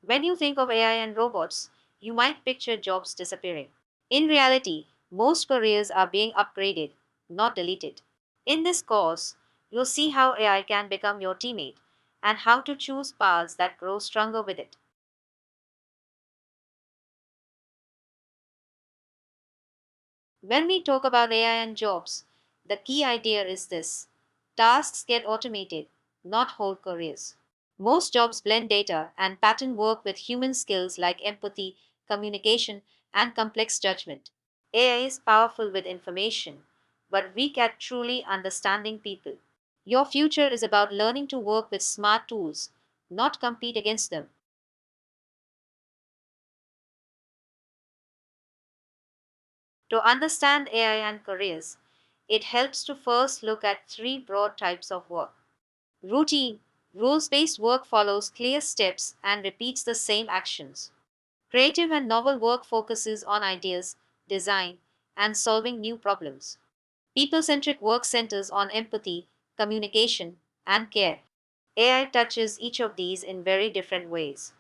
When you think of AI and robots, you might picture jobs disappearing. In reality, most careers are being upgraded, not deleted. In this course, you'll see how AI can become your teammate and how to choose paths that grow stronger with it. When we talk about AI and jobs, the key idea is this: tasks get automated, not whole careers. Most jobs blend data and pattern work with human skills like empathy, communication, and complex judgment. AI is powerful with information, but weak at truly understanding people. Your future is about learning to work with smart tools, not compete against them. To understand AI and careers, it helps to first look at three broad types of work. Routine, rules based work follows clear steps and repeats the same actions. Creative and novel work focuses on ideas, design, and solving new problems. People centric work centers on empathy, communication, and care. AI touches each of these in very different ways.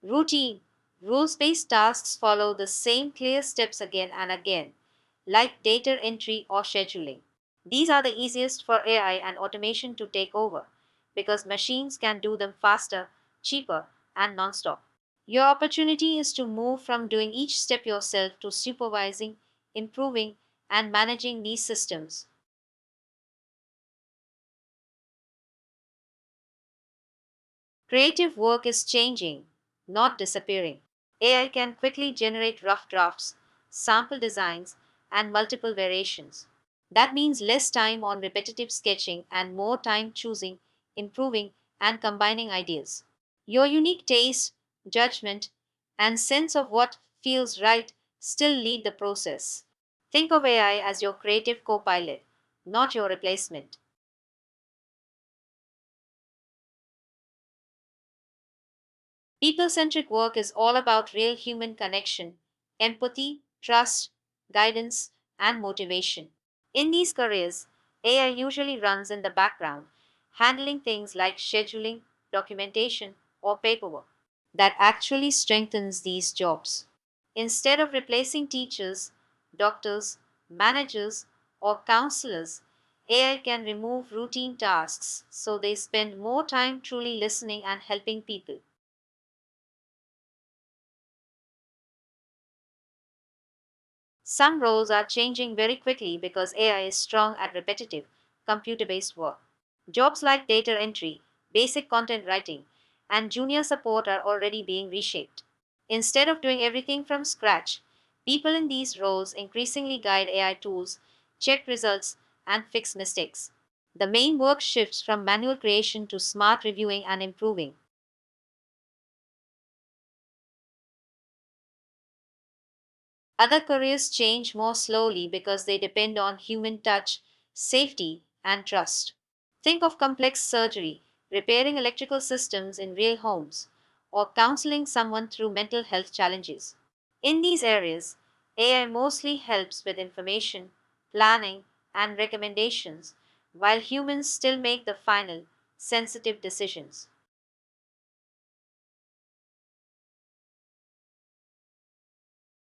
Routine, rules based tasks follow the same clear steps again and again, like data entry or scheduling. These are the easiest for AI and automation to take over because machines can do them faster, cheaper, and non-stop. Your opportunity is to move from doing each step yourself to supervising, improving, and managing these systems. Creative work is changing, not disappearing. AI can quickly generate rough drafts, sample designs, and multiple variations. That means less time on repetitive sketching and more time choosing, improving, and combining ideas. Your unique taste, judgment, and sense of what feels right still lead the process. Think of AI as your creative co pilot, not your replacement. People centric work is all about real human connection, empathy, trust, guidance, and motivation. In these careers, AI usually runs in the background, handling things like scheduling, documentation, or paperwork. That actually strengthens these jobs. Instead of replacing teachers, doctors, managers, or counselors, AI can remove routine tasks so they spend more time truly listening and helping people. Some roles are changing very quickly because AI is strong at repetitive, computer based work. Jobs like data entry, basic content writing, and junior support are already being reshaped. Instead of doing everything from scratch, people in these roles increasingly guide AI tools, check results, and fix mistakes. The main work shifts from manual creation to smart reviewing and improving. Other careers change more slowly because they depend on human touch, safety, and trust. Think of complex surgery, repairing electrical systems in real homes, or counseling someone through mental health challenges. In these areas, AI mostly helps with information, planning, and recommendations, while humans still make the final, sensitive decisions.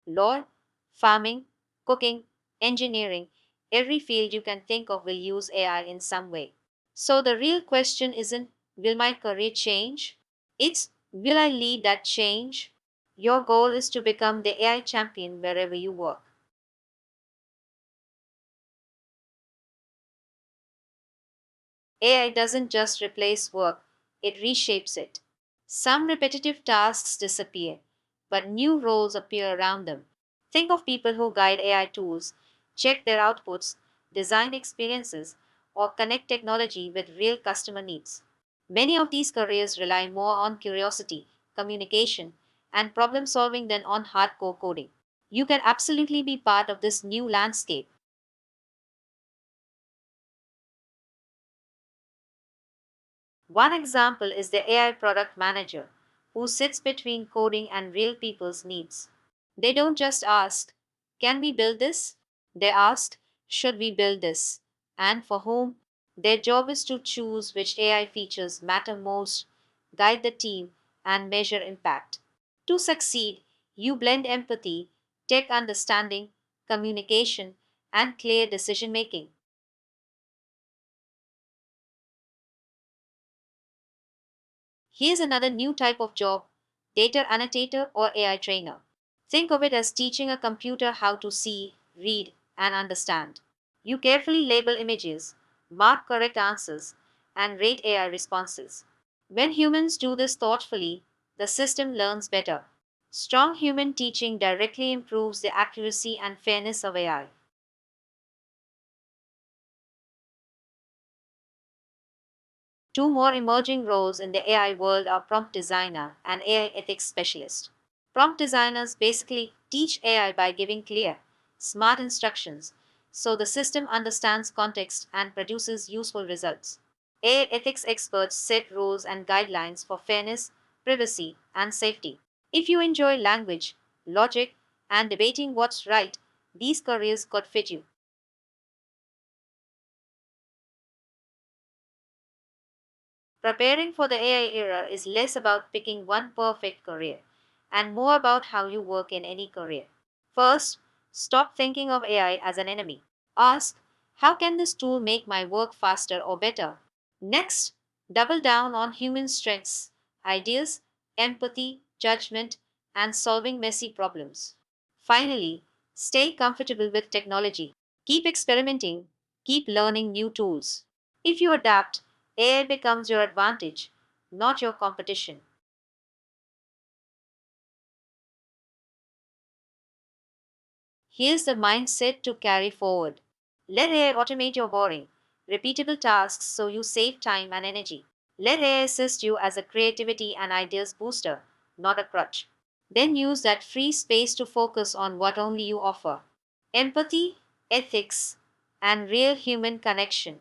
Law, farming, cooking, engineering, every field you can think of will use AI in some way. So the real question isn't, will my career change? It's, will I lead that change? Your goal is to become the AI champion wherever you work. AI doesn't just replace work, it reshapes it. Some repetitive tasks disappear, but new roles appear around them. Think of people who guide AI tools, check their outputs, design experiences, or connect technology with real customer needs. Many of these careers rely more on curiosity, communication, and problem solving than on hardcore coding. You can absolutely be part of this new landscape. One example is the AI product manager, who sits between coding and real people's needs. They don't just ask, can we build this? They ask, should we build this? And for whom? Their job is to choose which AI features matter most, guide the team, and measure impact. To succeed, you blend empathy, tech understanding, communication, and clear decision making. Here's another new type of job: data annotator or AI trainer. Think of it as teaching a computer how to see, read, and understand. You carefully label images, mark correct answers, and rate AI responses. When humans do this thoughtfully, the system learns better. Strong human teaching directly improves the accuracy and fairness of AI. Two more emerging roles in the AI world are prompt designer and AI ethics specialist. Prompt designers basically teach AI by giving clear, smart instructions so the system understands context and produces useful results. AI ethics experts set rules and guidelines for fairness, privacy, and safety. If you enjoy language, logic, and debating what's right, these careers could fit you. Preparing for the AI era is less about picking one perfect career and more about how you work in any career. First, stop thinking of AI as an enemy. Ask, how can this tool make my work faster or better? Next, double down on human strengths, ideas, empathy, judgment, and solving messy problems. Finally, stay comfortable with technology. Keep experimenting, keep learning new tools. If you adapt, AI becomes your advantage, not your competition. Here's the mindset to carry forward: let AI automate your boring, repeatable tasks so you save time and energy. Let AI assist you as a creativity and ideas booster, not a crutch. Then use that free space to focus on what only you offer: empathy, ethics, and real human connection.